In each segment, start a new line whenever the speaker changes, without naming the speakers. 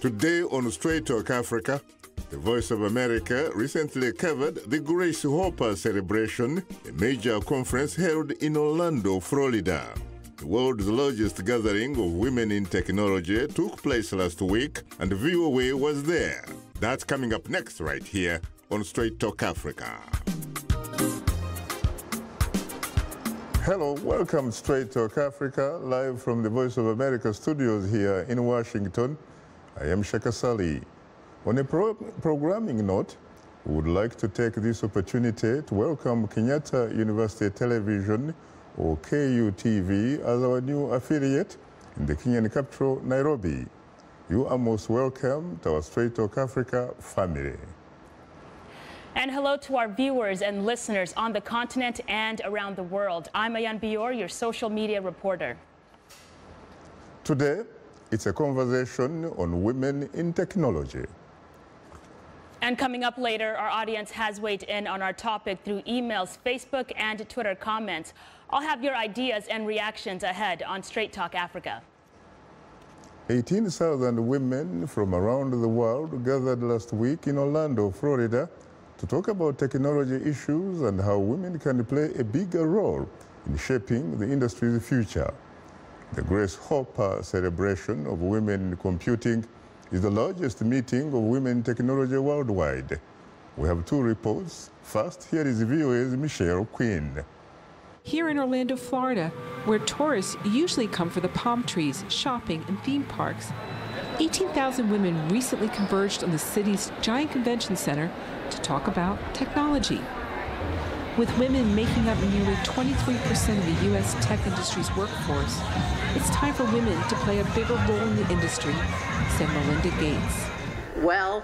Today on Straight Talk Africa, the Voice of America recently covered the Grace Hopper celebration, a major conference held in Orlando, Florida. The world's largest gathering of women in technology took place last week, and the VOA was there. That's coming up next right here on Straight Talk Africa. Hello, welcome to Straight Talk Africa, live from the Voice of America studios here in Washington. I am Shaka Sali. On a programming note, we would like to take this opportunity to welcome Kenyatta University Television, or KUTV, as our new affiliate in the Kenyan capital, Nairobi. You are most welcome to our Straight Talk Africa family.
And hello to our viewers and listeners on the continent and around the world. I'm Ayan Bior, your social media reporter.
Today, it's a conversation on women in technology.
And coming up later, our audience has weighed in on our topic through emails, Facebook, and Twitter comments. I'll have your ideas and reactions ahead on Straight Talk Africa.
18,000 women from around the world gathered last week in Orlando, Florida, to talk about technology issues and how women can play a bigger role in shaping the industry's future. The Grace Hopper celebration of women in computing is the largest meeting of women in technology worldwide. We have two reports. First, here is VOA's Michelle Quinn.
Here in Orlando, Florida, where tourists usually come for the palm trees, shopping, and theme parks, 18,000 women recently converged on the city's giant convention center to talk about technology. With women making up nearly 23% of the U.S. tech industry's workforce, it's time for women to play a bigger role in the industry, said Melinda Gates.
Well,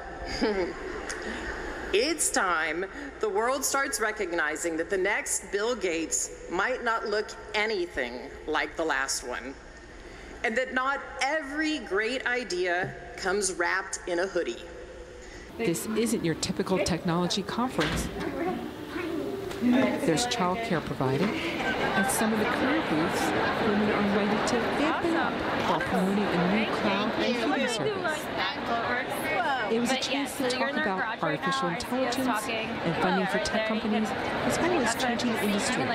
it's time the world starts recognizing that the next Bill Gates might not look anything like the last one, and that not every great idea comes wrapped in a hoodie.
This isn't your typical technology conference. There's childcare provided. At some of the career booths, women are ready to vamp it up while promoting a new cloud computing service. It was a chance to talk about artificial intelligence and funding for tech companies, as well as changing the industry,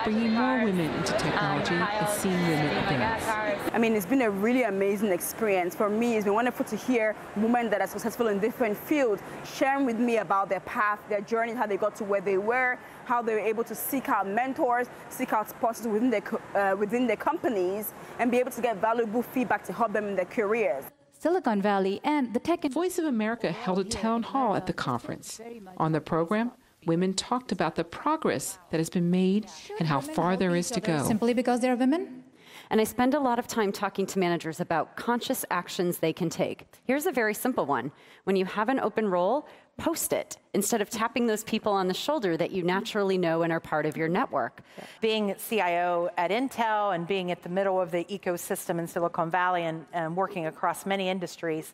bringing more women into technology and seeing women advance.
I mean, it's been a really amazing experience. For me, it's been wonderful to hear women that are successful in different fields sharing with me about their path, their journey, how they got to where they were, how they were able to seek out mentors, seek out sponsors within their companies, and be able to get valuable feedback to help them in their careers.
Silicon Valley and the tech...
Voice of America held a town hall at the conference. On the program, women talked about the progress that has been made and how far there is to go.
Simply because they're women?
And I spend a lot of time talking to managers about conscious actions they can take. Here's a very simple one. When you have an open role, post it instead of tapping those people on the shoulder that you naturally know and are part of your network.
Being CIO at Intel and being at the middle of the ecosystem in Silicon Valley and working across many industries,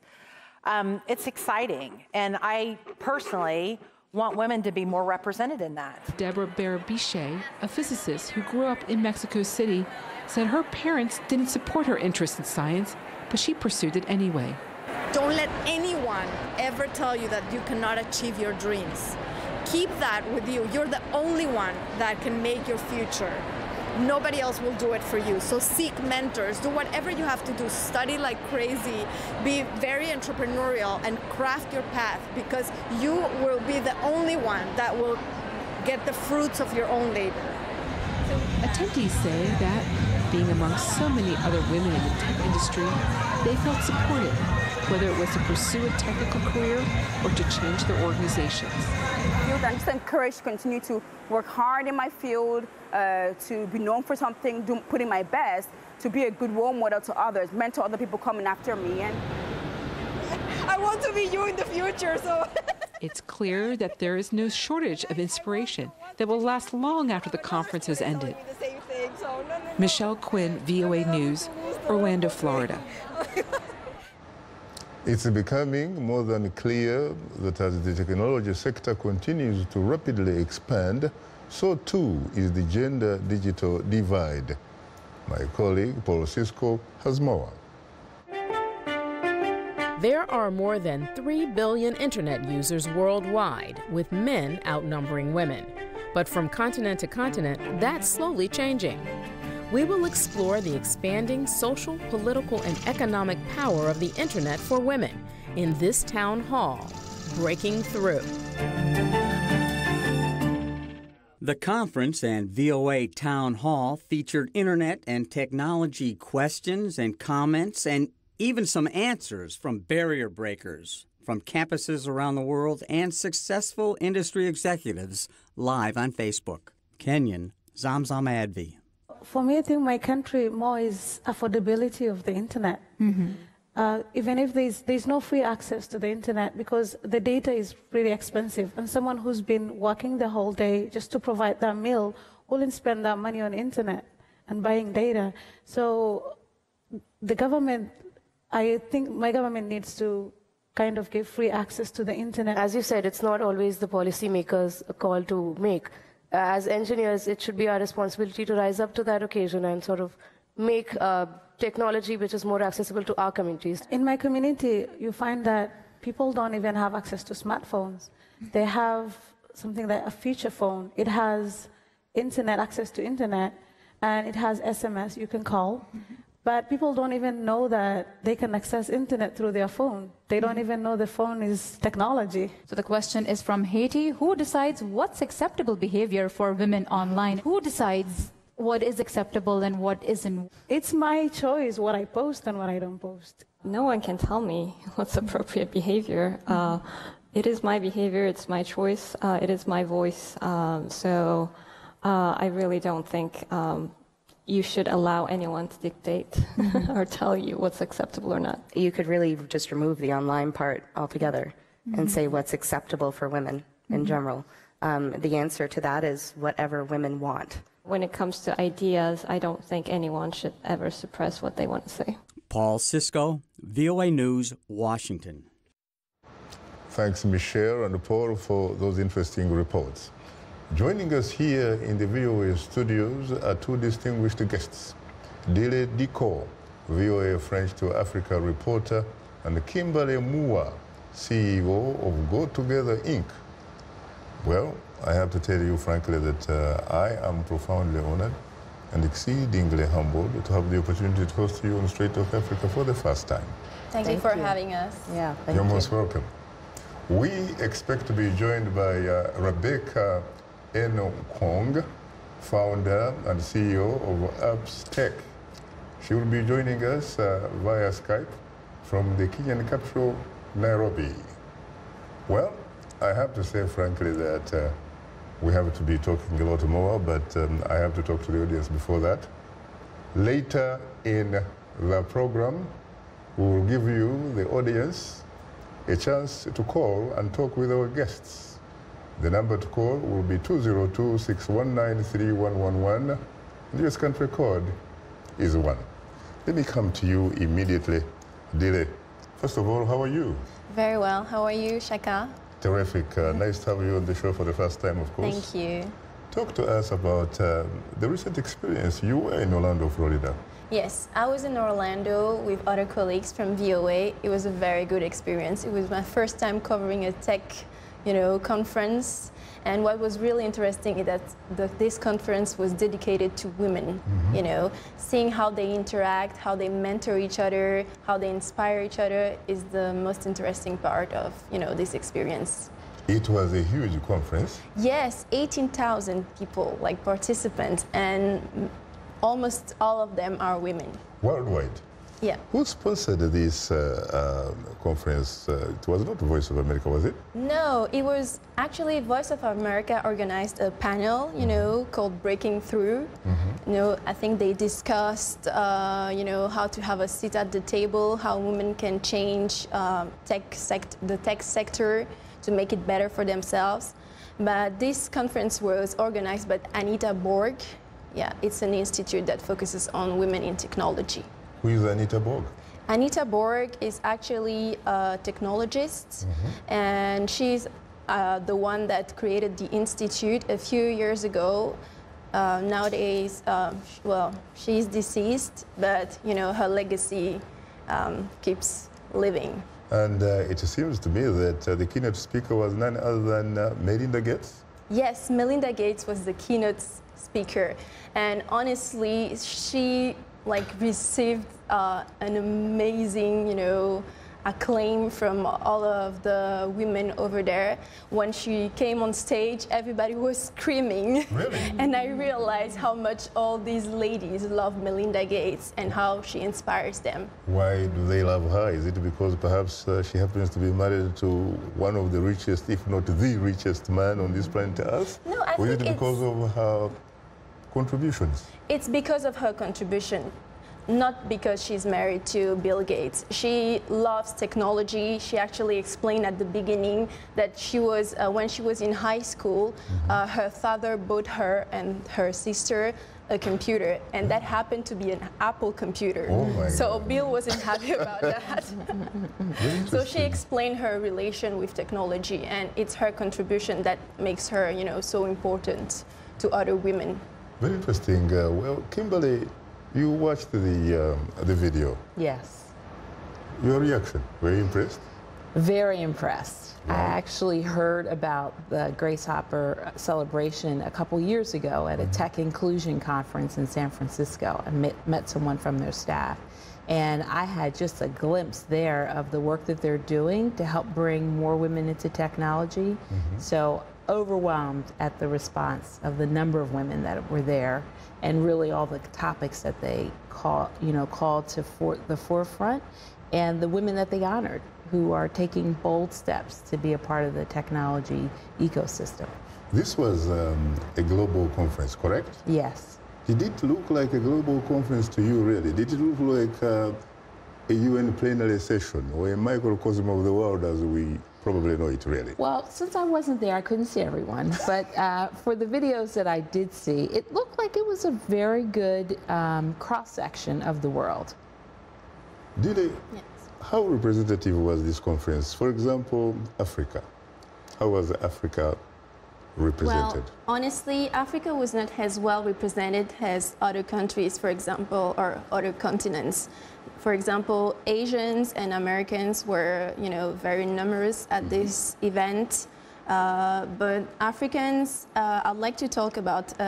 it's exciting. And I personally want women to be more represented in that.
Deborah Barabiche, a physicist who grew up in Mexico City, said her parents didn't support her interest in science, but she pursued it anyway.
Don't let anyone ever tell you that you cannot achieve your dreams. Keep that with you. You're the only one that can make your future. Nobody else will do it for you. So seek mentors, do whatever you have to do, study like crazy, be very entrepreneurial and craft your path, because you will be the only one that will get the fruits of your own labor.
Attendees say that, being among so many other women in the tech industry, they felt supported, whether it was to pursue a technical career or to change their organizations.
I'm just encouraged to continue to work hard in my field, to be known for something, putting my best, to be a good role model to others, mentor other people coming after me. And
I want to be you in the future, so...
It's clear that there is no shortage of inspiration that will last long after the conference has ended. Michelle Quinn, VOA News, Orlando, Florida.
It's becoming more than clear that as the technology sector continues to rapidly expand, so too is the gender-digital divide. My colleague, Paul Sisko, has more.
There are more than 3 billion internet users worldwide, with men outnumbering women. But from continent to continent, that's slowly changing. We will explore the expanding social, political, and economic power of the internet for women in this town hall, Breaking Through.
The conference and VOA Town Hall featured internet and technology questions and comments and even some answers from barrier breakers from campuses around the world and successful industry executives live on Facebook. Kenyan Zamzam Advi.
For me, I think my country more is affordability of the internet. Even if there's no free access to the internet because the data is really expensive, and someone who's been working the whole day just to provide that meal wouldn't spend that money on internet and buying data. So the government, I think my government needs to kind of give free access to the internet.
As you said, it's not always the policymakers' call to make. As engineers, it should be our responsibility to rise up to that occasion and sort of make technology which is more accessible to our communities.
In my community, you find that people don't even have access to smartphones. They have something like a feature phone. It has internet, access to internet, and it has SMS you can call. But people don't even know that they can access internet through their phone. They don't even know the phone is technology.
So the question is from Haiti: who decides what's acceptable behavior for women online? Who decides what is acceptable and what isn't?
It's my choice what I post and what I don't post.
No one can tell me what's appropriate behavior. It is my behavior, it's my choice, it is my voice. So I really don't think you should allow anyone to dictate or tell you what's acceptable or not.
You could really just remove the online part altogether and say what's acceptable for women in general. The answer to that is whatever women want.
When it comes to ideas, I don't think anyone should ever suppress what they want to say.
Paul Cisco, VOA News, Washington.
Thanks, Michelle and Paul, for those interesting reports. Joining us here in the VOA studios are two distinguished guests, Dile Dicot, VOA French to Africa reporter, and Kimberly Mua, CEO of Go Together, Inc. Well, I have to tell you frankly that I am profoundly honored and exceedingly humbled to have the opportunity to host you on Straight Talk Africa for the first time.
Thank you for having us.
Yeah,
You're most welcome. We expect to be joined by Rebecca Kong, founder and CEO of Apps Tech. She will be joining us via Skype from the Kenyan capital, Nairobi. Well, I have to say frankly that we have to be talking a lot more, but I have to talk to the audience before that. Later in the program, we will give you, the audience, a chance to call and talk with our guests. The number to call will be 202-619-3111. The US country code is 1. Let me come to you immediately. Dile, first of all, how are you?
Very well. How are you, Shaka?
Terrific. Nice to have you on the show for the first time, of course.
Thank you.
Talk to us about the recent experience. You were in Orlando, Florida.
Yes, I was in Orlando with other colleagues from VOA. It was a very good experience. It was my first time covering a tech conference. And what was really interesting is that this conference was dedicated to women, seeing how they interact, how they mentor each other, how they inspire each other is the most interesting part of, this experience.
It was a huge conference.
Yes, 18,000 people, participants, and almost all of them are women.
Worldwide?
Yeah.
Who sponsored this conference? It was not Voice of America, was it?
No, it was actually Voice of America organized a panel, called Breaking Through. I think they discussed, how to have a seat at the table, how women can change the tech sector to make it better for themselves. But this conference was organized by Anita Borg. Yeah, it's an institute that focuses on women in technology.
Who is Anita Borg?
Anita Borg is actually a technologist, and she's the one that created the institute a few years ago. Nowadays, she's deceased, but her legacy keeps living.
And it seems to me that the keynote speaker was none other than Melinda Gates.
Yes, Melinda Gates was the keynote speaker, and honestly, she received an amazing, acclaim from all of the women over there. When she came on stage, everybody was screaming.
Really?
And I realized how much all these ladies love Melinda Gates and how she inspires them.
Why do they love her? Is it because perhaps she happens to be married to one of the richest, if not the richest man on this planet Earth?
No, I
or
think
is it because of her contributions?
It's because of her contribution. Not because she's married to Bill Gates. She loves technology. She actually explained at the beginning that she was, when she was in high school, her father bought her and her sister a computer, and that happened to be an Apple computer.
Oh my
so
God.
Bill wasn't happy about that. So she explained her relation with technology, and it's her contribution that makes her, so important to other women.
Very interesting. Well, Kimberly, you watched the video.
Yes.
Your reaction? Were you impressed?
Very impressed. I actually heard about the Grace Hopper celebration a couple years ago at a tech inclusion conference in San Francisco. I met someone from their staff. And I had just a glimpse there of the work that they're doing to help bring more women into technology. So overwhelmed at the response of the number of women that were there, and really all the topics that they called to the forefront, and the women that they honored who are taking bold steps to be a part of the technology ecosystem.
This was a global conference, correct?
Yes.
Did it look like a global conference to you, really? Did it look like a UN plenary session or a microcosm of the world as we probably know it, really?
Well, since I wasn't there, I couldn't see everyone. But for the videos that I did see, it looked like it was a very good cross-section of the world.
Did it? Yes. How representative was this conference? For example, Africa. How was Africa represented?
Well, honestly, Africa was not as well represented as other countries, for example, or other continents. For example, Asians and Americans were, very numerous at this event. But Africans, I'd like to talk about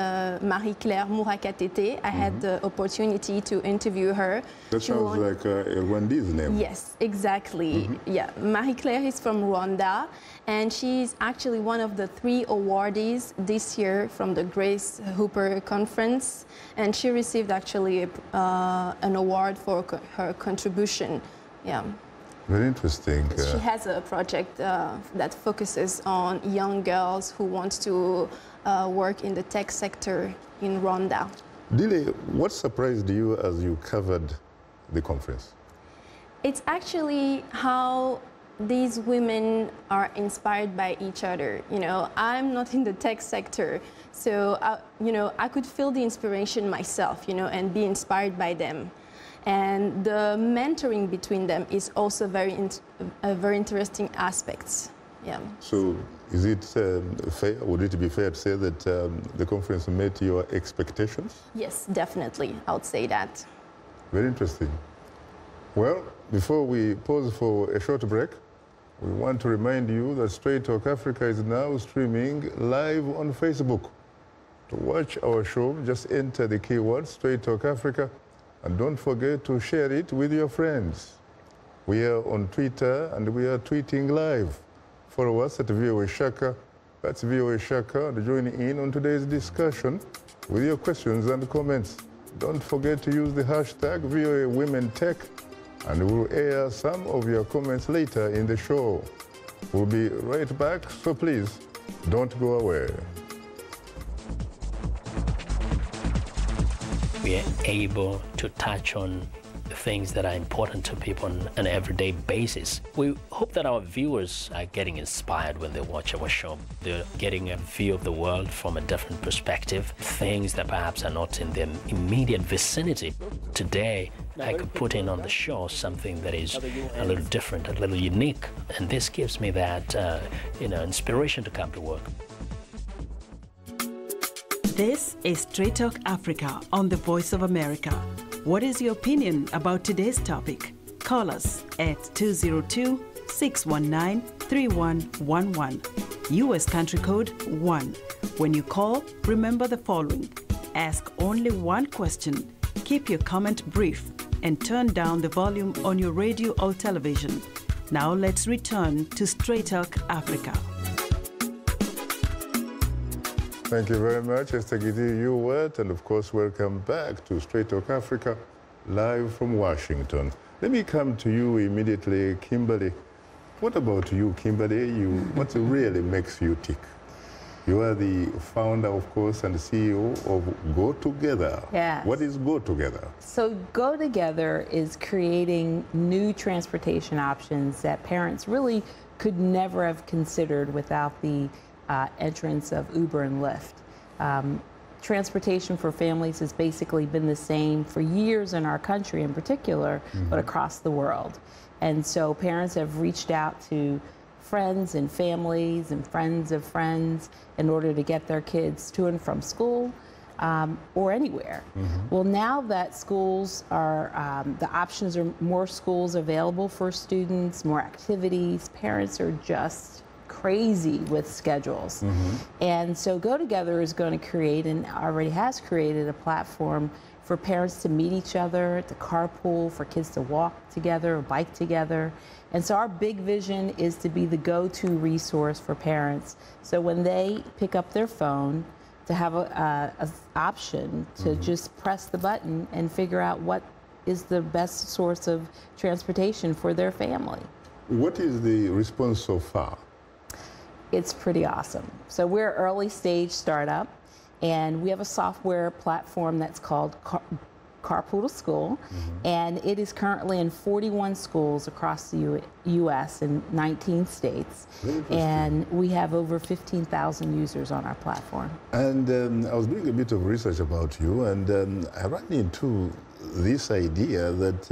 Marie-Claire Mourakatete. I had the opportunity to interview her.
That sounds like a Rwandaise name.
Yes, exactly. Yeah, Marie-Claire is from Rwanda, and she's actually one of the 3 awardees this year from the Grace Hopper Conference, and she received actually an award for her contribution. Yeah.
Very interesting.
She has a project that focuses on young girls who want to work in the tech sector in Rwanda.
Dile, what surprised you as you covered the conference?
It's actually how these women are inspired by each other. I'm not in the tech sector, so I could feel the inspiration myself, and be inspired by them. And the mentoring between them is also a very interesting aspect. Yeah.
So is it fair, would it be fair to say that the conference met your expectations?
Yes, definitely. I would say that.
Very interesting. Well, before we pause for a short break, we want to remind you that Straight Talk Africa is now streaming live on Facebook. To watch our show, just enter the keyword Straight Talk Africa, and don't forget to share it with your friends. We are on Twitter and we are tweeting live. Follow us at VOA Shaka, that's VOA Shaka, and join in on today's discussion with your questions and comments. Don't forget to use the hashtag VOA Women Tech, and we'll air some of your comments later in the show. We'll be right back, so please don't go away.
We are able to touch on things that are important to people on an everyday basis. We hope that our viewers are getting inspired when they watch our show. They're getting a view of the world from a different perspective, things that perhaps are not in their immediate vicinity. Today, I could put in on the show something that is a little different, a little unique, and this gives me that, inspiration to come to work.
This is Straight Talk Africa on the Voice of America. What is your opinion about today's topic? Call us at 619-3111. U.S. country code 1. When you call, remember the following. Ask only one question, keep your comment brief, and turn down the volume on your radio or television. Now let's return to Straight Talk Africa.
Thank you very much, Esther Gidi Uwet, and of course, welcome back to Straight Talk Africa, live from Washington. Let me come to you immediately, Kimberly. What about you, Kimberly? What really makes you tick? You are the founder, of course, and the CEO of Go Together.
Yes.
What is Go Together?
So Go Together is creating new transportation options that parents really could never have considered without the entrance of Uber and Lyft. Transportation for families has basically been the same for years in our country in particular, but across the world. And so parents have reached out to friends and families and friends of friends in order to get their kids to and from school or anywhere. Well, now that schools are, the options are more schools available for students, more activities, parents are just crazy with schedules. And so Go Together is going to create, and already has created, a platform for parents to meet each other, to carpool, for kids to walk together or bike together. And so our big vision is to be the go-to resource for parents. So when they pick up their phone, to have a option to just press the button and figure out what is the best source of transportation for their family.
What is the response so far?
It's pretty awesome. So we're an early stage startup, and we have a software platform that's called Carpool to School, and it is currently in 41 schools across the U.S. in 19 states, and we have over 15,000 users on our platform.
And I was doing a bit of research about you, and I ran into this idea that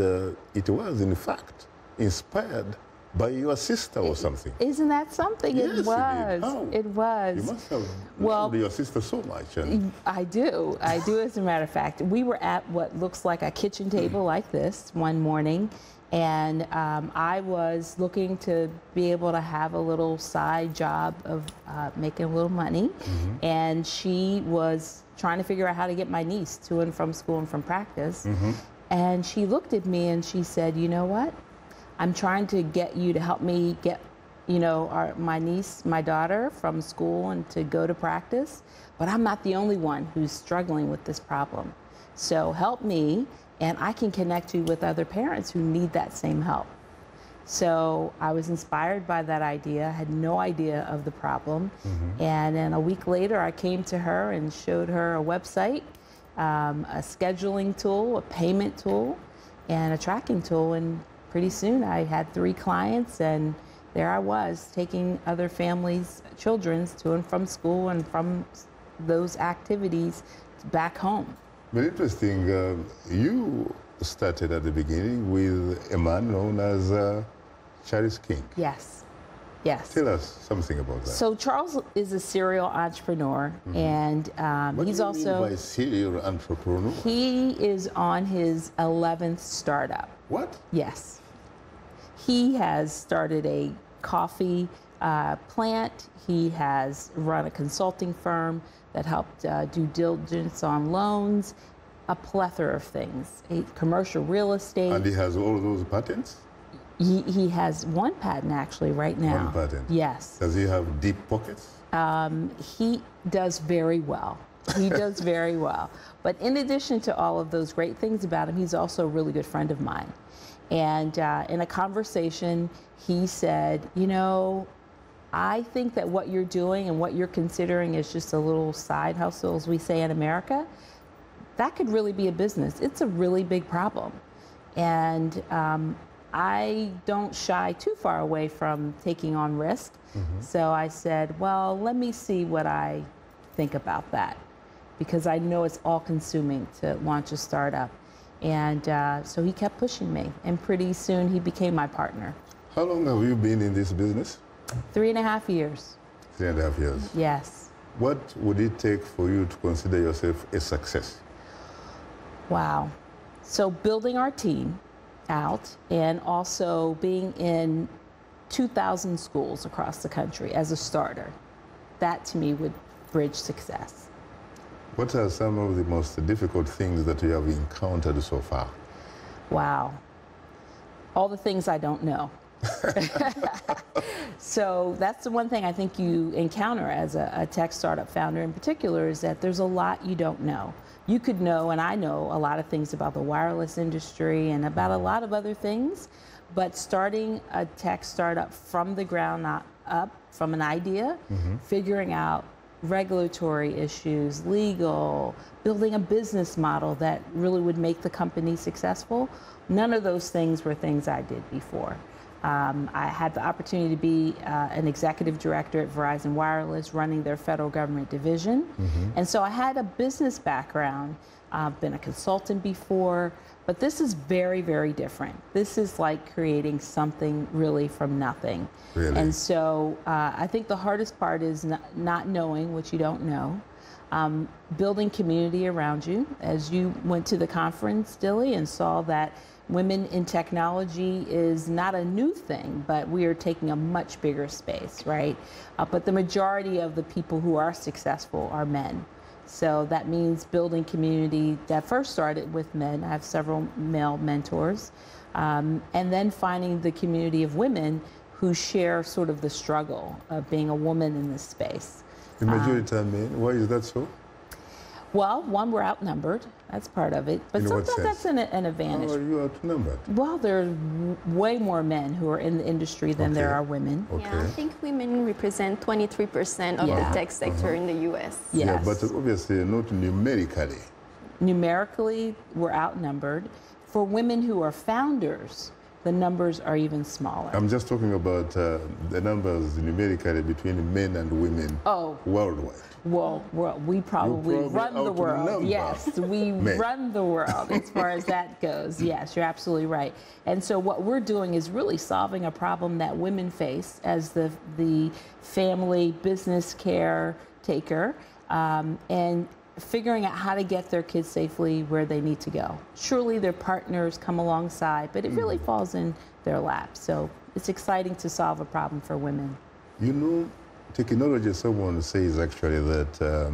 it was, in fact, inspired by your sister or something.
Isn't that something?
Yes,
it was.
How?
It was.
You must have loved your sister so much. And
I do, as a matter of fact. We were at what looks like a kitchen table like this one morning, and I was looking to be able to have a little side job of making a little money, and she was trying to figure out how to get my niece to and from school and from practice, and she looked at me and she said, you know what? I'm trying to get you to help me get, my niece, my daughter, from school and to go to practice, but I'm not the only one who's struggling with this problem. So help me, and I can connect you with other parents who need that same help. So I was inspired by that idea, had no idea of the problem, and then a week later I came to her and showed her a website, a scheduling tool, a payment tool, and a tracking tool, and pretty soon I had 3 clients, and there I was taking other families' children to and from school and from those activities back home.
Very interesting. You started at the beginning with a man known as Charles King.
Yes. Yes.
Tell us something about that.
So Charles is a serial entrepreneur, and he's also...
What do you mean by serial entrepreneur?
He is on his 11th startup.
What?
Yes. He has started a coffee plant. He has run a consulting firm that helped do diligence on loans, a plethora of things, commercial real estate.
And he has all those patents?
He has 1 patent actually right now.
1 patent?
Yes.
Does he have deep pockets?
He does very well. He does very well. But in addition to all of those great things about him, he's also a really good friend of mine. And in a conversation, he said, I think that what you're doing and what you're considering is just a little side hustle, as we say in America, that could really be a business. It's a really big problem. And I don't shy too far away from taking on risk. So I said, well, let me see what I think about that, because I know it's all consuming to launch a startup. And so he kept pushing me, and pretty soon he became my partner.
How long have you been in this business?
3.5 years.
3.5 years?
Yes.
What would it take for you to consider yourself a success?
Wow. So building our team out, and also being in 2,000 schools across the country as a starter. That, to me, would bridge success.
What are some of the most difficult things that you have encountered so far?
Wow. All the things I don't know. So that's the one thing I think you encounter as a tech startup founder in particular, is that there's a lot you don't know. You could know, and I know, a lot of things about the wireless industry and about a lot of other things, but starting a tech startup from the ground up, from an idea, figuring out regulatory issues, legal, building a business model that really would make the company successful, none of those things were things I did before. I had the opportunity to be an executive director at Verizon Wireless, running their federal government division. And so I had a business background. I've been a consultant before, but this is very, very different. This is like creating something really from nothing.
Really?
And so I think the hardest part is not knowing what you don't know. Building community around you. As you went to the conference, Dilly, and saw that women in technology is not a new thing, but we are taking a much bigger space, right? But the majority of the people who are successful are men. So that means building community that first started with men. I have several male mentors. And then finding the community of women who share sort of the struggle of being a woman in this space.
The majority are men. Why is that so?
Well, one, we're outnumbered. That's part of it. But sometimes that's an advantage.
How are you outnumbered?
Well, there are way more men who are in the industry than there are women.
Yeah, I think women represent 23% of the tech sector in the U.S.
Yes.
Yeah, but obviously not numerically.
Numerically, we're outnumbered. For women who are founders, the numbers are even smaller.
I'm just talking about the numbers numerically between men and women worldwide.
Well, we probably run the world. Yes, we run the world as far as that goes. Yes, you're absolutely right. And so what we're doing is really solving a problem that women face as the family business caretaker, and figuring out how to get their kids safely where they need to go. Surely their partners come alongside, but it really falls in their lap. So it's exciting to solve a problem for women.
You know, technology, someone says actually that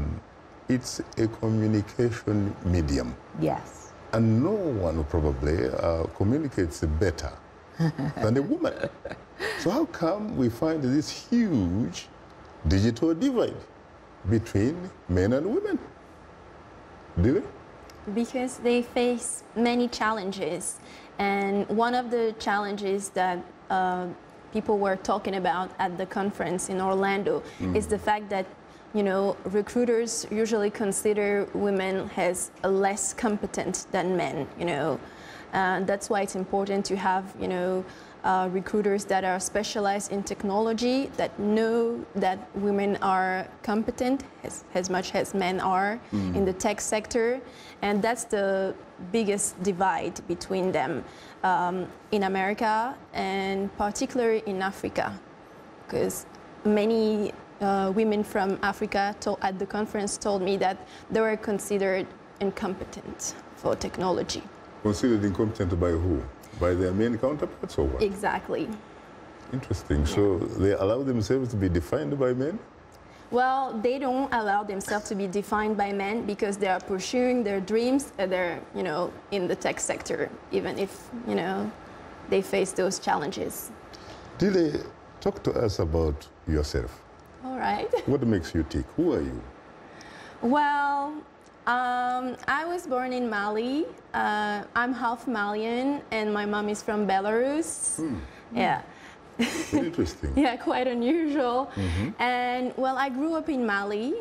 it's a communication medium.
Yes.
And no one probably communicates better than a woman. So how come we find this huge digital divide between men and women? Do they?
Because they face many challenges. And one of the challenges that people were talking about at the conference in Orlando is the fact that, you know, recruiters usually consider women as less competent than men, you know. That's why it's important to have, you know, recruiters that are specialized in technology, that know that women are competent as much as men are in the tech sector. And that's the biggest divide between them in America, and particularly in Africa, because many women from Africa at the conference told me that they were considered incompetent for technology.
Considered incompetent by who? By their male counterparts or what?
Exactly.
Interesting. So they allow themselves to be defined by men?
Well, they don't allow themselves to be defined by men because they are pursuing their dreams. They're, you know, in the tech sector, even if, you know, they face those challenges.
Dile, talk to us about yourself.
All right.
What makes you tick? Who are you?
Well, I was born in Mali. I'm half Malian, and my mom is from Belarus. Yeah.
Very interesting.
Yeah, quite unusual. And well, I grew up in Mali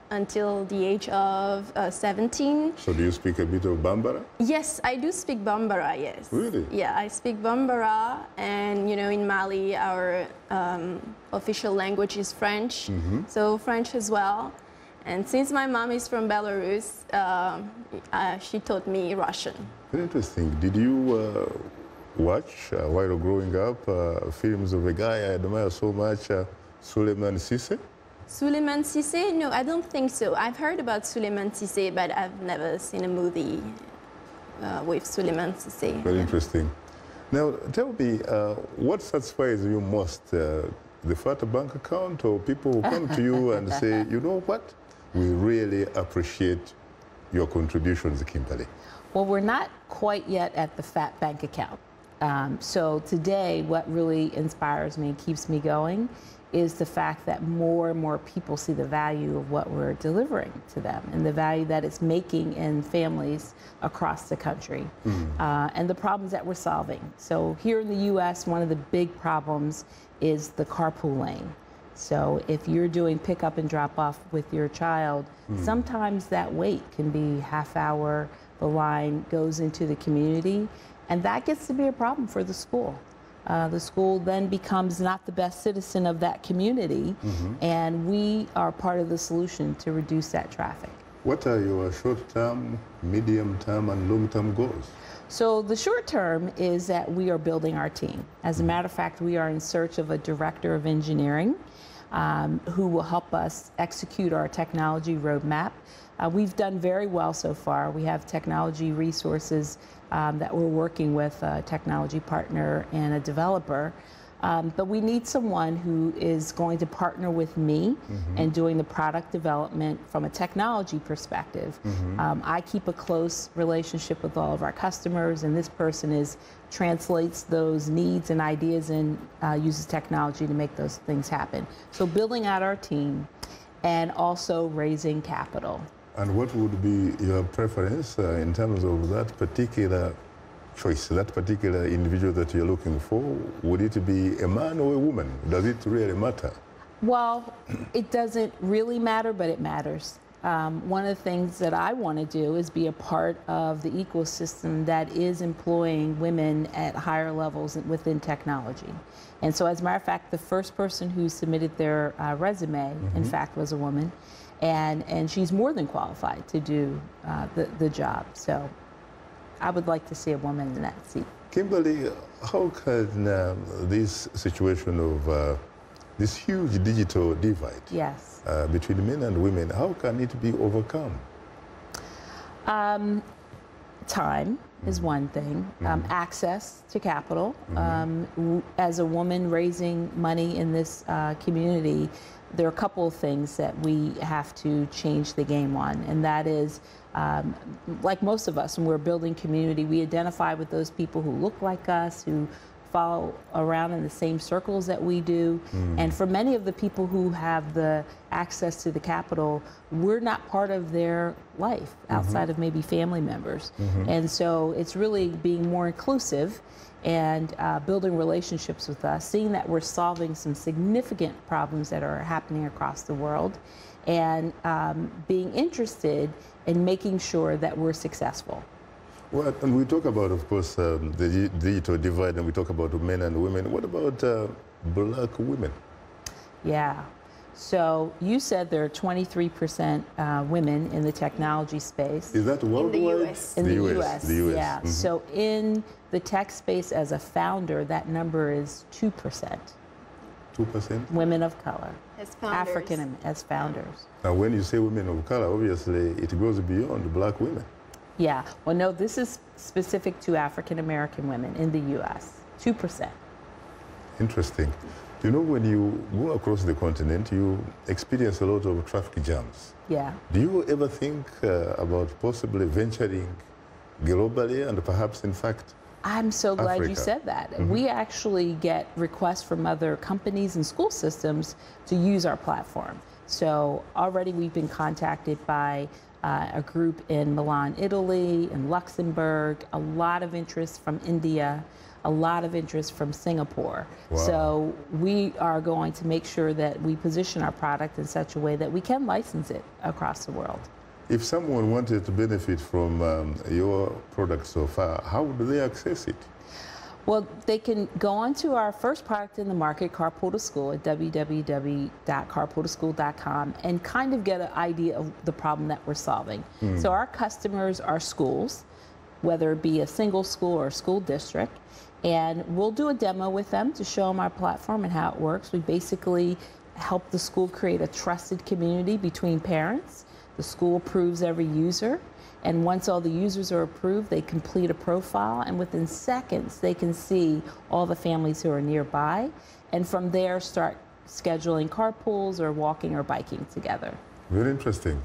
until the age of 17.
So do you speak a bit of Bambara?
Yes, I do speak Bambara, yes.
Really?
Yeah, I speak Bambara, and you know, in Mali, our official language is French, so French as well. And since my mom is from Belarus, she taught me Russian.
Very interesting. Did you watch, while growing up, films of a guy I admire so much, Souleymane Cissé?
Souleymane Cissé? No, I don't think so. I've heard about Souleymane Cissé, but I've never seen a movie with Souleymane Cissé.
Very interesting. Now, tell me, what satisfies you most? The fatter bank account, or people who come to you and say, you know what, we really appreciate your contributions, Kimberly?
Well, we're not quite yet at the fat bank account. So today, what really inspires me and keeps me going is the fact that more and more people see the value of what we're delivering to them and the value that it's making in families across the country, and the problems that we're solving. So here in the U.S., one of the big problems is the carpool lane. So if you're doing pick up and drop off with your child, sometimes that wait can be half hour, the line goes into the community, and that gets to be a problem for the school. The school then becomes not the best citizen of that community, and we are part of the solution to reduce that traffic.
What are your short-term, medium-term, and long-term goals?
So the short term is that we are building our team. As a matter of fact, we are in search of a director of engineering who will help us execute our technology roadmap. We've done very well so far. We have technology resources that we're working with, a technology partner and a developer. But we need someone who is going to partner with me in doing the product development from a technology perspective. I keep a close relationship with all of our customers, and this person translates those needs and ideas and uses technology to make those things happen. So building out our team and also raising capital.
And what would be your preference in terms of that particular choice, that particular individual that you're looking for? Would it be a man or a woman? Does it really matter?
Well, it doesn't really matter, but it matters. One of the things that I want to do is be a part of the ecosystem that is employing women at higher levels within technology. And so as a matter of fact, the first person who submitted their resume, in fact, was a woman. And she's more than qualified to do the job. So I would like to see a woman in that seat.
Kimberly, how can this situation of this huge digital divide between men and women, how can it be overcome?
Time is one thing. Access to capital. As a woman raising money in this community, there are a couple of things that we have to change the game on, and that is, like most of us, when we're building community, we identify with those people who look like us, who follow around in the same circles that we do. And for many of the people who have the access to the capital, we're not part of their life outside of maybe family members. And so it's really being more inclusive and building relationships with us, seeing that we're solving some significant problems that are happening across the world, and being interested in making sure that we're successful.
Well, and we talk about, of course, the digital divide, and we talk about men and women. What about black women?
Yeah. So you said there are 23% women in the technology space.
Is that worldwide?
In the U.S. In the U.S.
The U.S.
Yeah. So in the tech space as a founder, that number is 2%.
2%?
Women of color.
As founders.
African as founders.
Now, when you say women of color, obviously it goes beyond black women.
Yeah. Well, no, this is specific to African American women in the U.S. 2%.
Interesting. You know, when you go across the continent, you experience a lot of traffic jams.
Yeah.
Do you ever think about possibly venturing globally and perhaps, in fact,
I'm so glad
Africa?
You said that. We actually get requests from other companies and school systems to use our platform. So already we've been contacted by a group in Milan, Italy, and Luxembourg, a lot of interest from India, a lot of interest from Singapore.
Wow.
So we are going to make sure that we position our product in such a way that we can license it across the world.
If someone wanted to benefit from your product so far, how do they access it?
Well, they can go on to our first product in the market, Carpool to School, at www.carpooltoschool.com, and kind of get an idea of the problem that we're solving. So our customers are schools, whether it be a single school or a school district, and we'll do a demo with them to show them our platform and how it works. We basically help the school create a trusted community between parents, The school approves every user. And once all the users are approved, they complete a profile, and within seconds, they can see all the families who are nearby, and from there start scheduling carpools or walking or biking together.
Very interesting.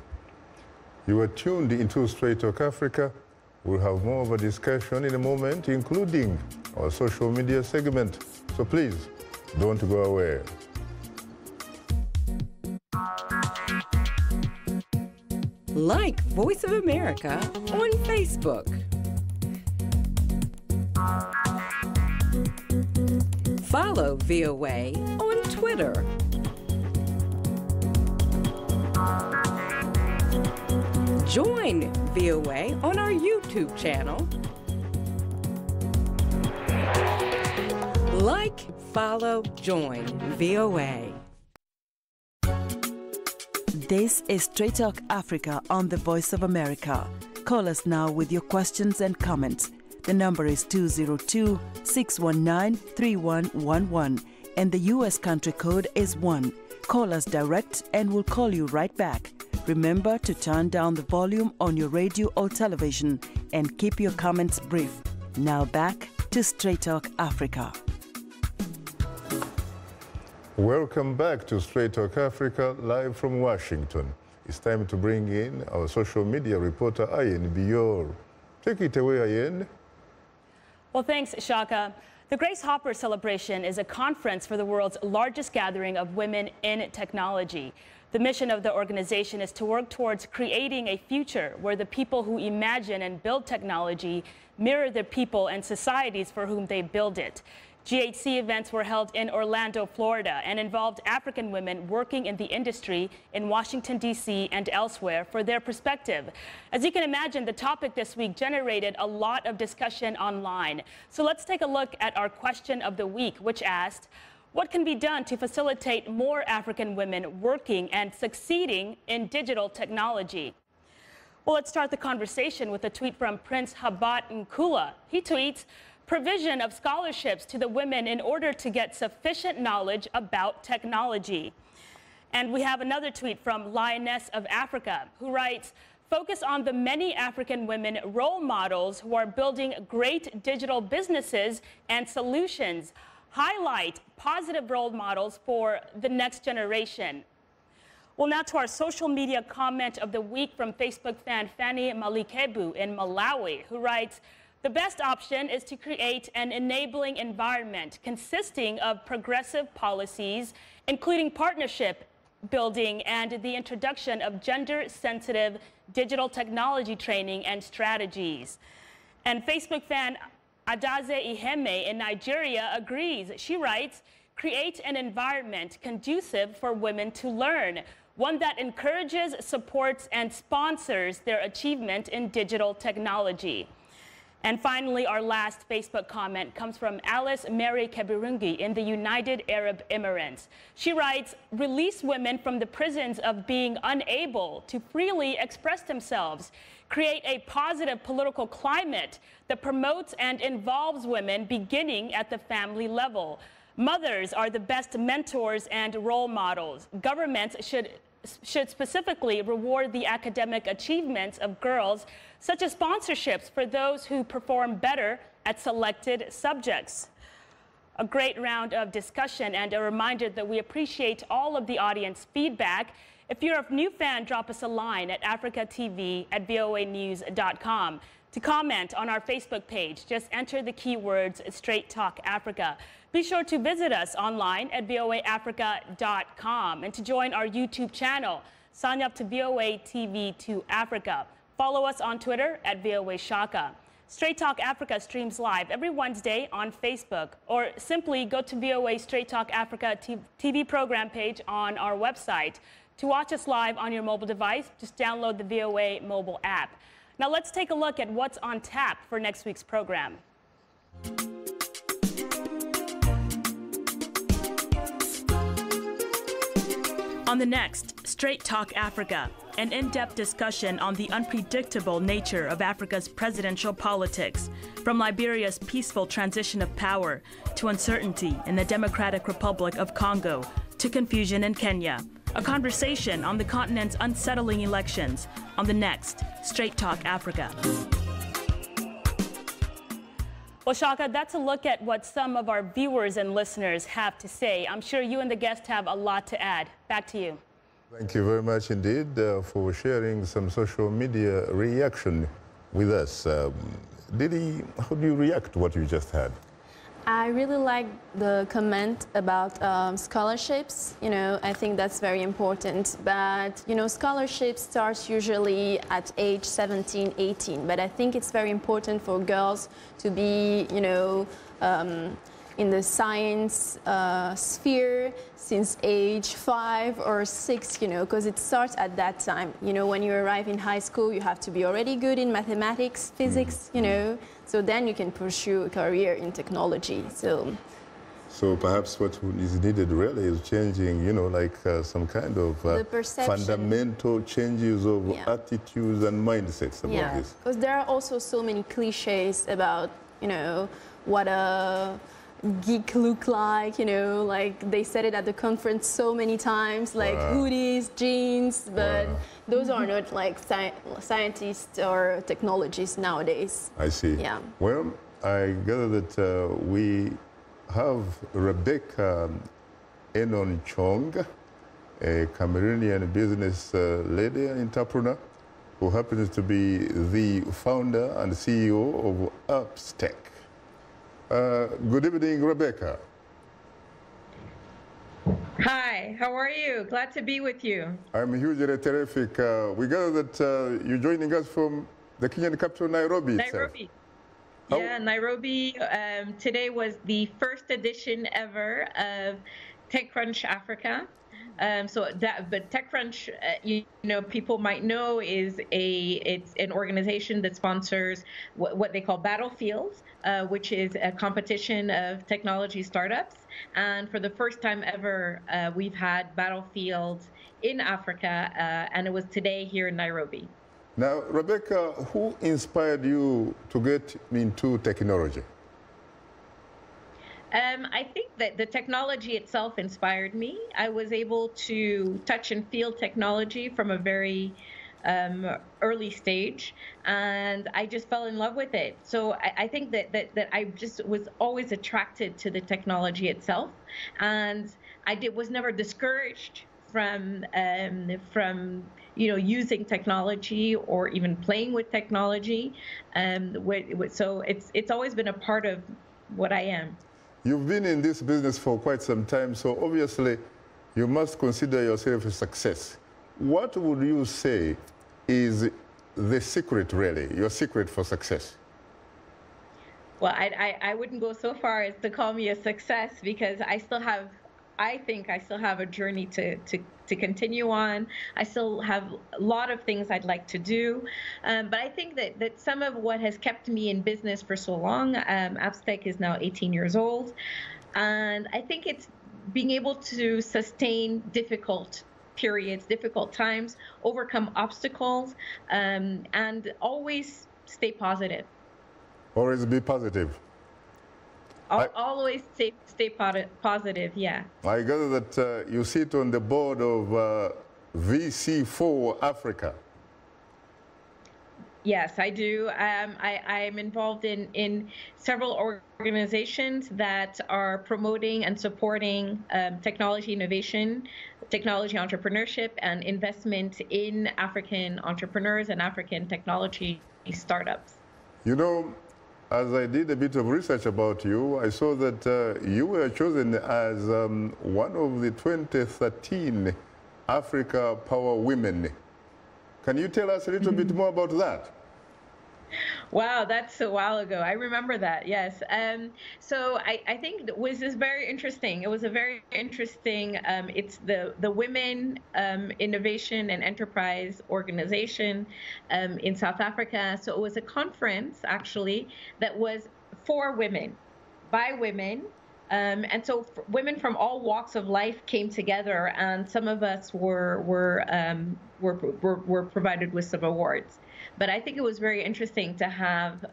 You are tuned into Straight Talk Africa. We'll have more of a discussion in a moment, including our social media segment. So please, don't go away.
Like Voice of America on Facebook. Follow VOA on Twitter. Join VOA on our YouTube channel. Like, follow, join VOA.
This is Straight Talk Africa on the Voice of America. Call us now with your questions and comments. The number is 202-619-3111 and the U.S. country code is 1. Call us direct and we'll call you right back. Remember to turn down the volume on your radio or television and keep your comments brief. Now back to Straight Talk Africa.
Welcome back to Straight Talk Africa, live from Washington. It's time to bring in our social media reporter, Ayen Biyor. Take it away, Ayen.
Well, thanks, Shaka. The Grace Hopper celebration is a conference for the world's largest gathering of women in technology. The mission of the organization is to work towards creating a future where the people who imagine and build technology mirror the people and societies for whom they build it. GHC events were held in Orlando, Florida, and involved African women working in the industry in Washington, D.C. and elsewhere for their perspective. As you can imagine, the topic this week generated a lot of discussion online. So let's take a look at our question of the week, which asked, what can be done to facilitate more African women working and succeeding in digital technology? Well, let's start the conversation with a tweet from Prince Habat Nkula. He tweets, provision of scholarships to the women in order to get sufficient knowledge about technology. And we have another tweet from Lioness of Africa, who writes, focus on the many African women role models who are building great digital businesses and solutions. Highlight positive role models for the next generation. Well, now to our social media comment of the week from Facebook fan Fanny Malikebu in Malawi, who writes, the best option is to create an enabling environment consisting of progressive policies, including partnership building and the introduction of gender-sensitive digital technology training and strategies. And Facebook fan Adaze Iheme in Nigeria agrees. She writes, create an environment conducive for women to learn, one that encourages, supports, and sponsors their achievement in digital technology. And finally, our last Facebook comment comes from Alice Mary Kebirungi in the United Arab Emirates. She writes, release women from the prisons of being unable to freely express themselves. Create a positive political climate that promotes and involves women beginning at the family level. Mothers are the best mentors and role models. Governments should specifically reward the academic achievements of girls, such as sponsorships for those who perform better at selected subjects. A great round of discussion and a reminder that we appreciate all of the audience feedback. If you're a new fan, drop us a line at africatv@voanews.com. To comment on our Facebook page, just enter the keywords Straight Talk Africa. Be sure to visit us online at voaafrica.com and to join our YouTube channel. Sign up to VOA TV2 Africa. Follow us on Twitter at VOA Shaka. Straight Talk Africa streams live every Wednesday on Facebook, or simply go to VOA Straight Talk Africa TV program page on our website. To watch us live on your mobile device, just download the VOA mobile app. Now let's take a look at what's on tap for next week's program. On the next, Straight Talk Africa, an in-depth discussion on the unpredictable nature of Africa's presidential politics, from Liberia's peaceful transition of power to uncertainty in the Democratic Republic of Congo to confusion in Kenya. A conversation on the continent's unsettling elections on the next Straight Talk Africa. Well, Shaka, that's a look at what some of our viewers and listeners have to say. I'm sure you and the guest have a lot to add. Back to you.
Thank you very much indeed for sharing some social media reaction with us. Didi, how do you react to what you just had?
I really like the comment about scholarships. I think that's very important. But, scholarships start usually at age 17, 18. But I think it's very important for girls to be, in the science sphere since age 5 or 6, because it starts at that time. When you arrive in high school, you have to be already good in mathematics, physics, so then you can pursue a career in technology.
So perhaps what is needed really is changing, some kind of fundamental changes of attitudes and mindsets about this.
Because there are also so many cliches about, what a geek look like, like they said it at the conference so many times, like hoodies, jeans, but those are not like scientists or technologists nowadays.
I see.
Yeah.
Well, I gather that we have Rebecca Enon Chong, a Cameroonian business lady and entrepreneur who happens to be the founder and CEO of Upstech. Good evening, Rebecca.
Hi, how are you? Glad to be with you.
I'm hugely terrific. We gather that you're joining us from the Kenyan capital, Nairobi.
Nairobi. Yeah, Nairobi. Today was the first edition ever of TechCrunch Africa. But TechCrunch, people might know it's an organization that sponsors what they call Battlefields, which is a competition of technology startups. And for the first time ever, we've had Battlefields in Africa, and it was today here in Nairobi.
Now, Rebecca, who inspired you to get into technology?
I think that the technology itself inspired me. I was able to touch and feel technology from a very early stage, and I just fell in love with it. So I think that I just was always attracted to the technology itself, and was never discouraged from using technology or even playing with technology. So it's always been a part of what I am.
You've been in this business for quite some time, so obviously you must consider yourself a success. What would you say is the secret, really, your secret for success?
Well, I wouldn't go so far as to call me a success, because I think I still have a journey to continue on. I still have a lot of things I'd like to do. But I think that some of what has kept me in business for so long, Upstech is now 18 years old. And I think it's being able to sustain difficult periods, difficult times, overcome obstacles, and always stay positive.
Always be positive.
Always stay positive, yeah.
I gather that you sit on the board of VC4 Africa.
Yes, I do. I am involved in several organizations that are promoting and supporting technology innovation, technology entrepreneurship, and investment in African entrepreneurs and African technology startups.
As I did a bit of research about you, I saw that you were chosen as one of the 2013 Africa Power Women. Can you tell us a little bit more about that?
Wow, that's a while ago. I remember that, yes. So I think it was very interesting. It was a very interesting, it's the Women Innovation and Enterprise Organization in South Africa. So it was a conference, actually, that was for women, by women, And so women from all walks of life came together, and some of us were provided with some awards. But I think it was very interesting to have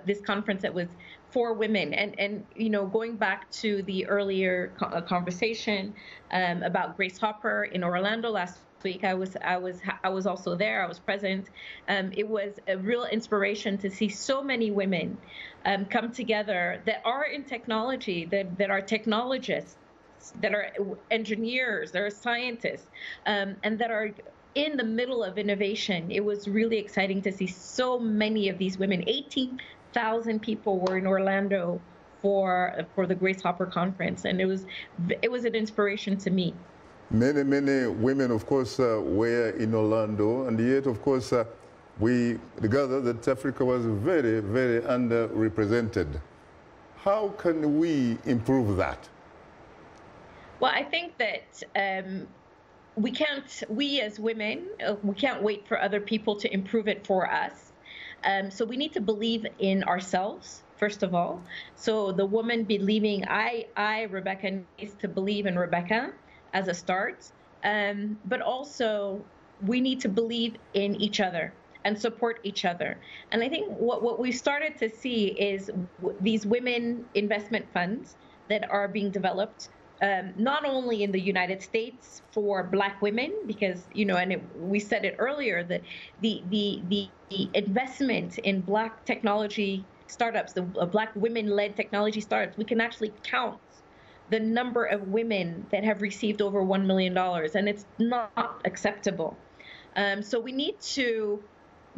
this conference that was for women. And you know, going back to the earlier conversation about Grace Hopper in Orlando last week, I was also there. I was present. It was a real inspiration to see so many women come together that are in technology, that are technologists, that are engineers, that are scientists, and that are in the middle of innovation. It was really exciting to see so many of these women. 18,000 people were in Orlando for the Grace Hopper conference, and it was an inspiration to me.
Many women, of course, were in Orlando, and yet, of course, we gather that Africa was very, very underrepresented. How can we improve that?
Well, I think that we as women, we can't wait for other people to improve it for us. So we need to believe in ourselves, first of all. So the woman believing, Rebecca, needs to believe in Rebecca as a start. But also we need to believe in each other and support each other. And I think what we started to see is these women investment funds that are being developed, not only in the United States for Black women, because, you know, and we said it earlier, that the investment in Black technology startups, the Black women-led technology startups, we can actually count the number of women that have received over $1 million, and it's not acceptable. So we need to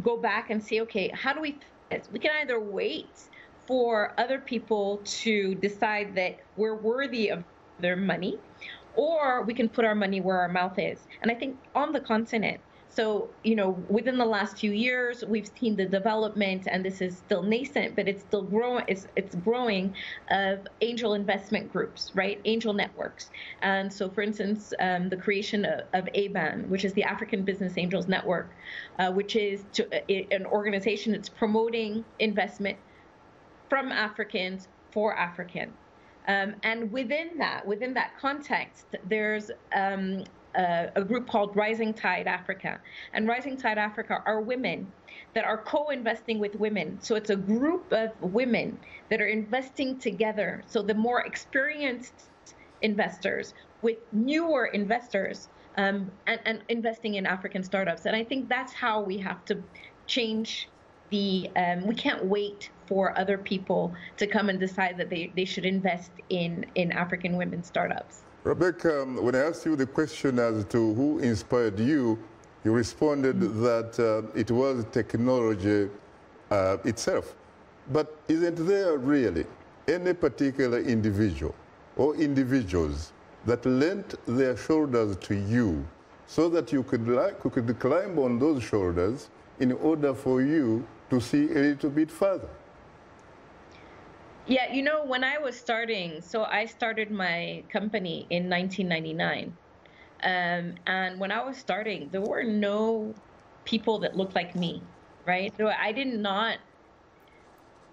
go back and say, okay, how do we fix this? We can either wait for other people to decide that we're worthy of their money, or we can put our money where our mouth is. And I think on the continent, so, you know, within the last few years, we've seen the development, and this is still nascent, but it's still growing. It's growing, of angel investment groups, right? Angel networks. And so, for instance, the creation of ABAN, which is the African Business Angels Network, which is an organization that's promoting investment from Africans for Africans. And within that context, there's a group called Rising Tide Africa. And Rising Tide Africa are women that are co-investing with women. So it's a group of women that are investing together. So the more experienced investors with newer investors and investing in African startups. And I think that's how we have to change we can't wait for other people to come and decide that they should invest in African women startups.
Rebecca, when I asked you the question as to who inspired you, you responded that it was technology itself. But isn't there really any particular individual or individuals that lent their shoulders to you so that you could climb on those shoulders in order for you to see a little bit further?
Yeah, you know, when I was starting, so I started my company in 1999. And when I was starting, there were no people that looked like me, right? So I did not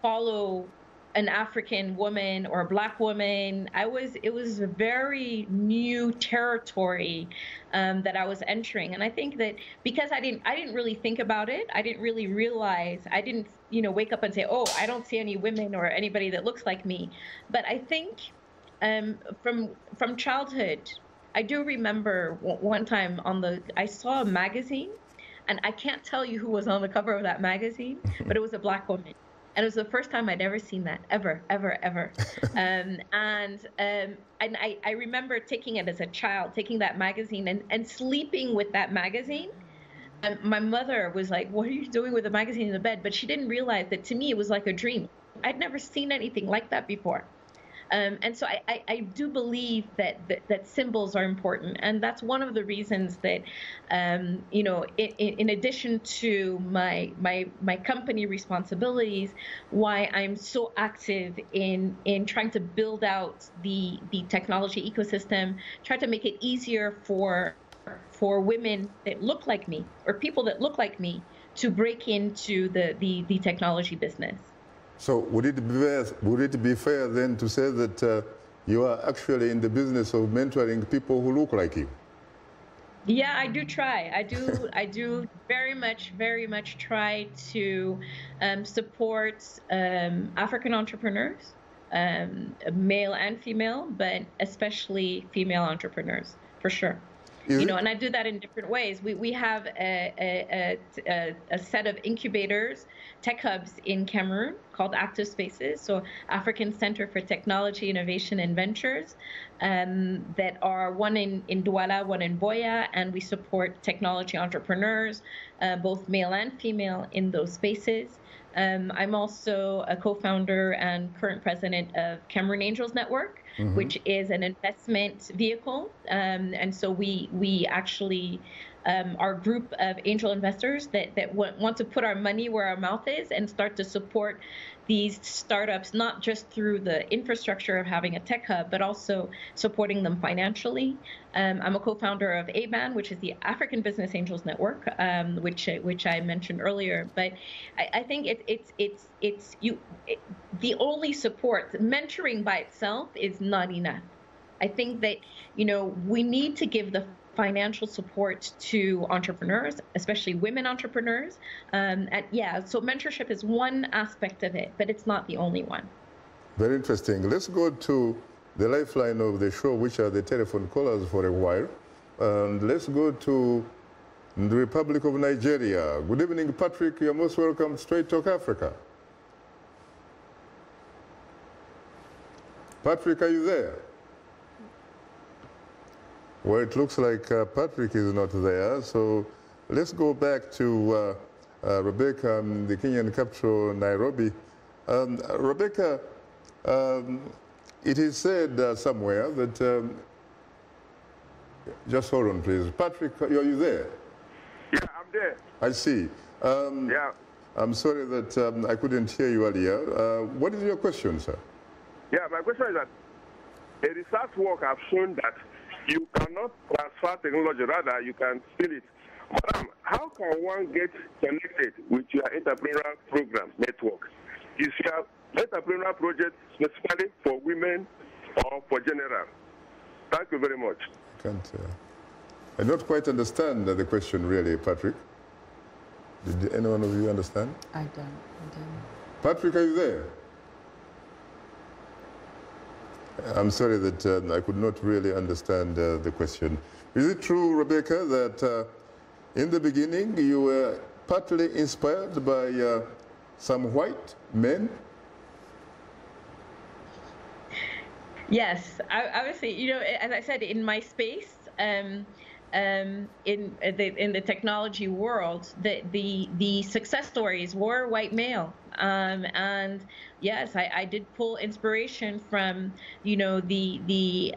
follow an African woman or a Black woman. It was a very new territory that I was entering. And I think that because I didn't really think about it, I didn't really realize, I didn't, you know, wake up and say, oh, I don't see any women or anybody that looks like me. But I think from childhood, I do remember one time I saw a magazine, and I can't tell you who was on the cover of that magazine, but it was a Black woman. And it was the first time I'd ever seen that, ever. And I remember taking it as a child, taking that magazine and sleeping with that magazine. And my mother was like, what are you doing with the magazine in the bed? But she didn't realize that to me, it was like a dream. I'd never seen anything like that before. And so I do believe that symbols are important. And that's one of the reasons that, you know, in addition to my company responsibilities, why I'm so active in trying to build out the technology ecosystem, try to make it easier for women that look like me or people that look like me to break into the technology business.
So would it be fair then to say that you are actually in the business of mentoring people who look like you?
Yeah, I do try. I do very much try to support African entrepreneurs, male and female, but especially female entrepreneurs, for sure. You know, and I do that in different ways. We have a set of incubators, tech hubs in Cameroon called Active Spaces, so African Center for Technology, Innovation, and Ventures, that are one in Douala, one in Boya, and we support technology entrepreneurs, both male and female, in those spaces. I'm also a co-founder and current president of Cameroon Angels Network, which is an investment vehicle. And so we actually are a group of angel investors that want to put our money where our mouth is and start to support these startups, not just through the infrastructure of having a tech hub, but also supporting them financially. I'm a co-founder of ABAN, which is the African Business Angels Network, which I mentioned earlier. But I think the only support, mentoring by itself is not enough. I think that, you know, we need to give the financial support to entrepreneurs, especially women entrepreneurs. So mentorship is one aspect of it, but it's not the only one.
Very interesting. Let's go to the lifeline of the show, which are the telephone callers for a while. And let's go to the Republic of Nigeria. Good evening, Patrick. You're most welcome. Straight Talk Africa. Patrick, are you there? Well, it looks like Patrick is not there, so let's go back to Rebecca in the Kenyan capital, Nairobi. Rebecca, it is said somewhere that, just hold on please. Patrick, are you there?
Yeah, I'm there.
I see.
Yeah.
I'm sorry that I couldn't hear you earlier. What is your question, sir?
Yeah, my question is that a research work has shown that you cannot transfer technology, rather you can steal it. Madam, how can one get connected with your entrepreneurial program network? Is your entrepreneurial project specifically for women or for general? Thank you very much.
I don't quite understand the question really, Patrick. Did any one of you understand?
I don't.
Patrick, are you there? I'm sorry that I could not really understand the question. Is it true, Rebecca, that in the beginning you were partly inspired by some white men?
Yes, obviously, you know, as I said, in my space, in the technology world, the success stories were white male. And yes, I did pull inspiration from, you know, the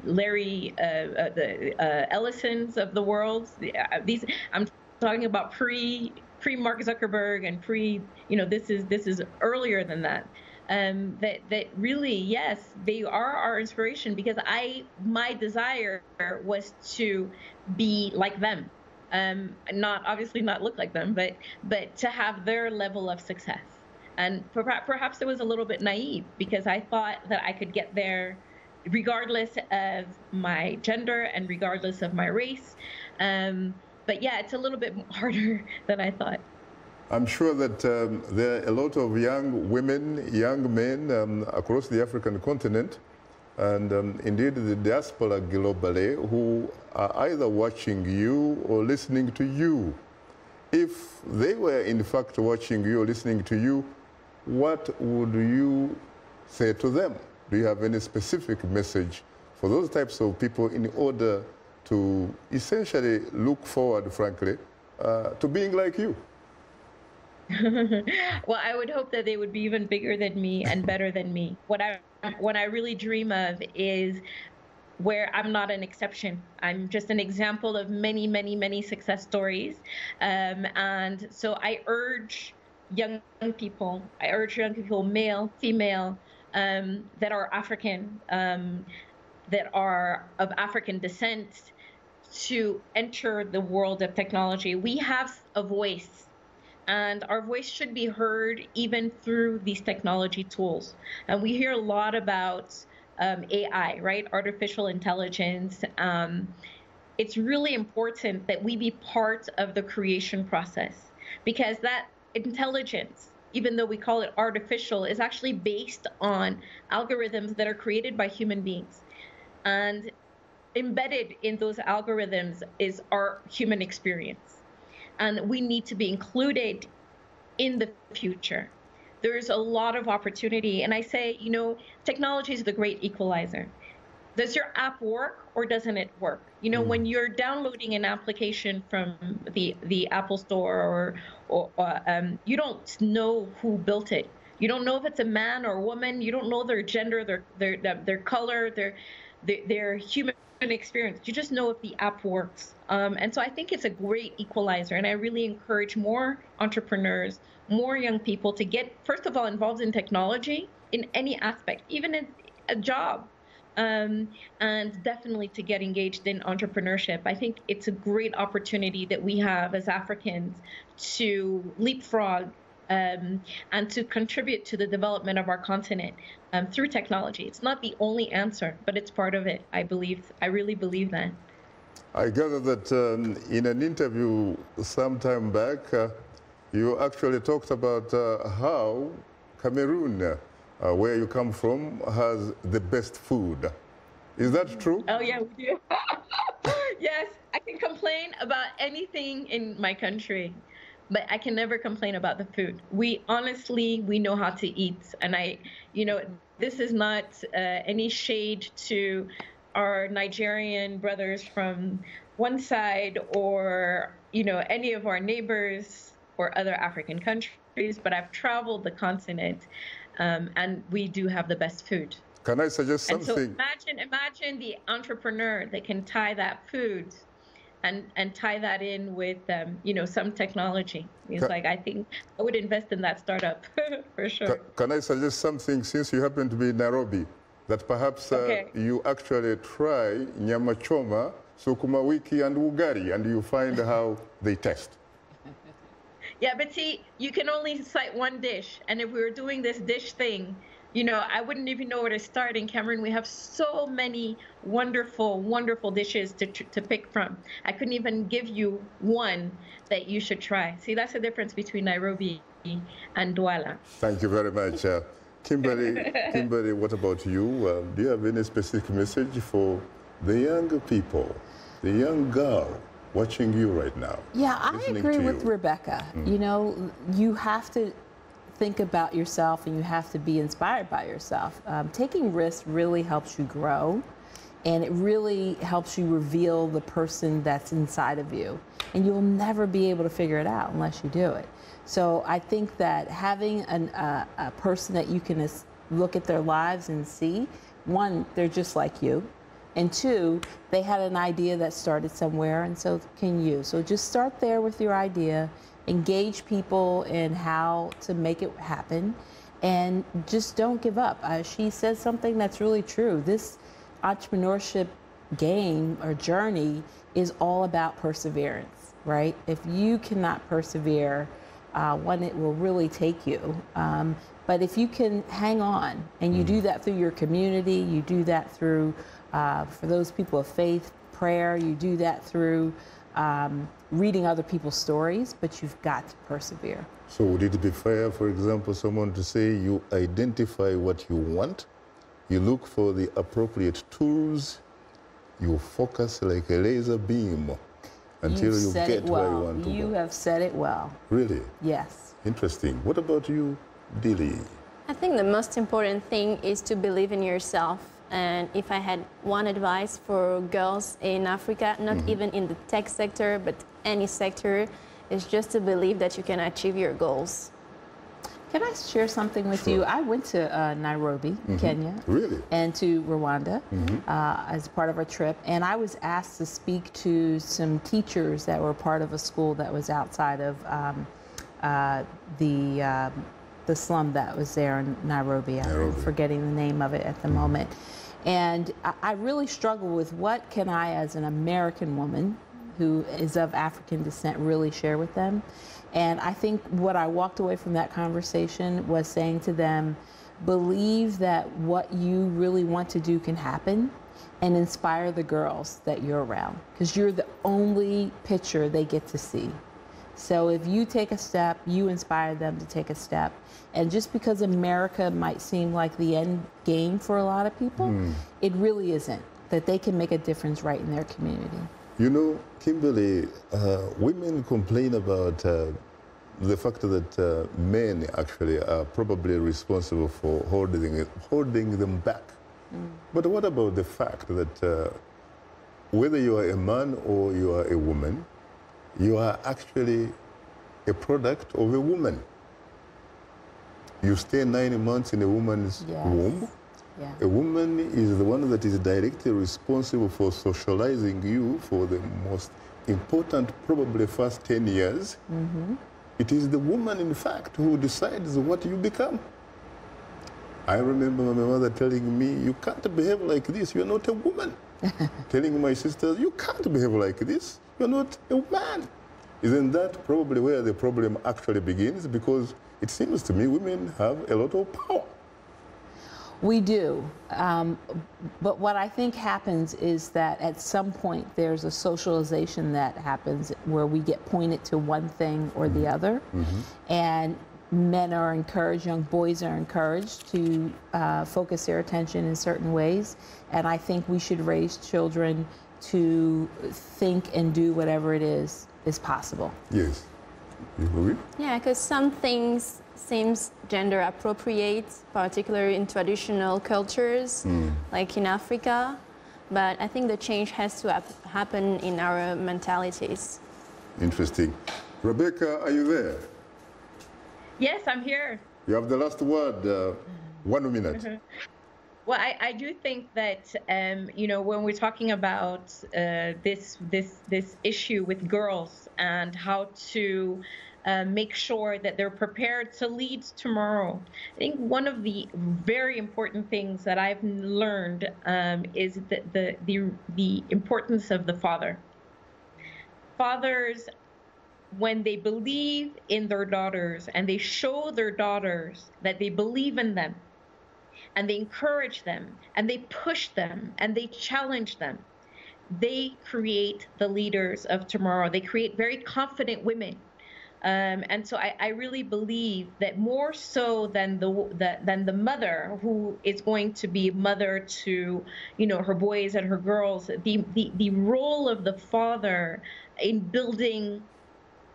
Larry, the Ellisons of the world. These I'm talking about pre Mark Zuckerberg and you know, this is earlier than that. That really, yes, they are our inspiration, because my desire was to be like them. Obviously not look like them, but to have their level of success. And perhaps it was a little bit naive, because I thought that I could get there regardless of my gender and regardless of my race. But yeah, it's a little bit harder than I thought.
I'm sure that there are a lot of young women, young men across the African continent, and indeed the diaspora globally, who are either watching you or listening to you. If they were in fact watching you or listening to you, what would you say to them? Do you have any specific message for those types of people in order to essentially look forward, frankly, to being like you?
Well, I would hope that they would be even bigger than me and better than me. What I really dream of is where I'm not an exception. I'm just an example of many, many, many success stories. And so I urge young people, male, female, that are African, that are of African descent, to enter the world of technology. We have a voice. And our voice should be heard even through these technology tools. And we hear a lot about AI, right? Artificial intelligence. It's really important that we be part of the creation process, because that intelligence, even though we call it artificial, is actually based on algorithms that are created by human beings. And embedded in those algorithms is our human experience. And we need to be included in the future. There's a lot of opportunity. And I say, you know, technology is the great equalizer. Does your app work or doesn't it work? You know, when you're downloading an application from the Apple Store or you don't know who built it. You don't know if it's a man or a woman. You don't know their gender, their color, their human experience. You just know if the app works. And so I think it's a great equalizer. And I really encourage more entrepreneurs, more young people to get, first of all, involved in technology in any aspect, even in a job. And definitely to get engaged in entrepreneurship. I think it's a great opportunity that we have as Africans to leapfrog and to contribute to the development of our continent through technology. It's not the only answer, but it's part of it, I believe. I really believe that.
I gather that in an interview some time back, you actually talked about how Cameroon, where you come from, has the best food. Is that true?
Oh, yeah, we do. Yes, I can complain about anything in my country, but I can never complain about the food. We know how to eat. And this is not any shade to our Nigerian brothers from one side or, any of our neighbors or other African countries, but I've traveled the continent and we do have the best food.
Can I suggest something?
And so imagine the entrepreneur that can tie that food and tie that in with, some technology. It's I think I would invest in that startup for sure.
Can I suggest something, since you happen to be in Nairobi, that perhaps you actually try nyama choma, sukuma wiki, and ugari, and you find how they taste.
Yeah, but see, you can only cite one dish. And if we were doing this dish thing, I wouldn't even know where to start. In Cameroon, we have so many wonderful, wonderful dishes to pick from. I couldn't even give you one that you should try. See, that's the difference between Nairobi and Douala.
Thank you very much. Kimberly, what about you? Do you have any specific message for the young people, the young girl watching you right now?
Yeah, I agree with Rebecca. You have to think about yourself and you have to be inspired by yourself. Taking risks really helps you grow, and it really helps you reveal the person that's inside of you. And you'll never be able to figure it out unless you do it. So I think that having a person that you can look at their lives and see, one, they're just like you. And two, they had an idea that started somewhere, and so can you. So just start there with your idea, engage people in how to make it happen, and just don't give up. She says something that's really true. This entrepreneurship game or journey is all about perseverance, right? If you cannot persevere, it will really take you. But if you can hang on, and you do that through your community, you do that through, for those people of faith, prayer, you do that through reading other people's stories, but you've got to persevere.
So would it be fair, for example, someone to say you identify what you want, you look for the appropriate tools, you focus like a laser beam until you get where you want to go?
You have said it well.
Really?
Yes.
Interesting. What about you, Dilly?
I think the most important thing is to believe in yourself. And if I had one advice for girls in Africa, not even in the tech sector, but any sector, is just to believe that you can achieve your goals.
Can I share something with you? I went to Nairobi, Kenya.
Really?
And to Rwanda as part of our trip. And I was asked to speak to some teachers that were part of a school that was outside of the slum that was there in Nairobi. I'm forgetting the name of it at the moment. And I really struggle with what can I, as an American woman who is of African descent really share with them. And I think what I walked away from that conversation was saying to them, believe that what you really want to do can happen, and inspire the girls that you're around, because you're the only picture they get to see. So if you take a step, you inspire them to take a step. And just because America might seem like the end game for a lot of people, it really isn't. That they can make a difference right in their community.
You know, Kimberly, women complain about the fact that men actually are probably responsible for holding them back. But what about the fact that whether you are a man or you are a woman, you are actually a product of a woman. You stay 9 months in a woman's womb.
Yeah.
A woman is the one that is directly responsible for socializing you for the most important, probably first 10 years. It is the woman, in fact, who decides what you become. I remember my mother telling me, you can't behave like this, you're not a woman. Telling my sisters, you can't behave like this, you're not a man. Isn't that probably where the problem actually begins? Because it seems to me women have a lot of power.
We do. But what I think happens is that at some point there's a socialization that happens where we get pointed to one thing or the other. And men are encouraged, young boys are encouraged to focus their attention in certain ways. And I think we should raise children to think and do whatever it is possible.
Yes. You agree?
Yeah, because some things seems gender appropriate, particularly in traditional cultures, like in Africa. But I think the change has to happen in our mentalities.
Interesting. Rebecca, are you there?
Yes, I'm here.
You have the last word. 1 minute.
Well, I do think that you know, when we're talking about this issue with girls and how to make sure that they're prepared to lead tomorrow, I think one of the very important things that I've learned is the importance of the father. Fathers, when they believe in their daughters and they show their daughters that they believe in them, and they encourage them, and they push them, and they challenge them, they create the leaders of tomorrow. They create very confident women. And so I really believe that more so than the mother who is going to be mother to, you know, her boys and her girls, the role of the father in building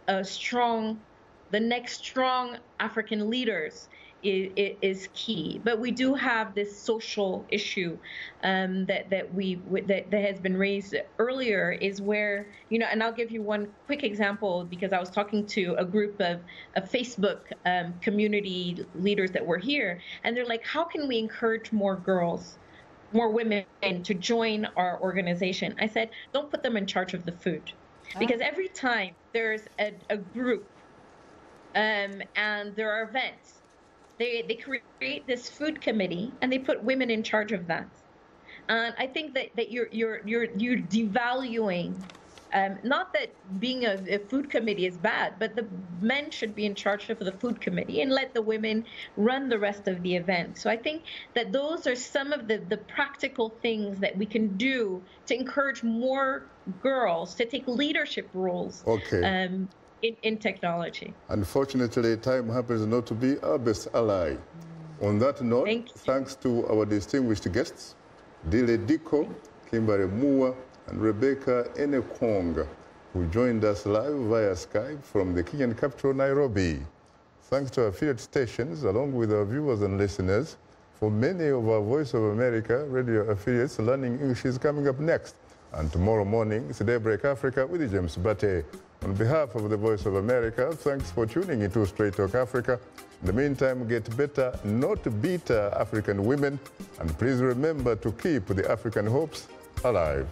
the next strong African leaders is key. But we do have this social issue that has been raised earlier, is where, you know, and I'll give you one quick example, because I was talking to a group of Facebook community leaders that were here, and they're like, how can we encourage more girls, more women to join our organization? I said, don't put them in charge of the food, because every time there's a group and there are events, they create this food committee and they put women in charge of that. And I think that you're devaluing, not that being a food committee is bad, but the men should be in charge of the food committee and let the women run the rest of the event. So I think that those are some of the practical things that we can do to encourage more girls to take leadership roles. In technology.
Unfortunately, time happens not to be our best ally. On that note, thanks to our distinguished guests, Dile Diko, Kimberly Mua, and Rebecca Enekong, who joined us live via Skype from the Kenyan capital, Nairobi. Thanks to our affiliate stations, along with our viewers and listeners. For many of our Voice of America radio affiliates, Learning English is coming up next. And tomorrow morning, it's Daybreak Africa with James Bate. On behalf of the Voice of America, thanks for tuning into Straight Talk Africa. In the meantime, get better, not bitter African women. And please remember to keep the African hopes alive.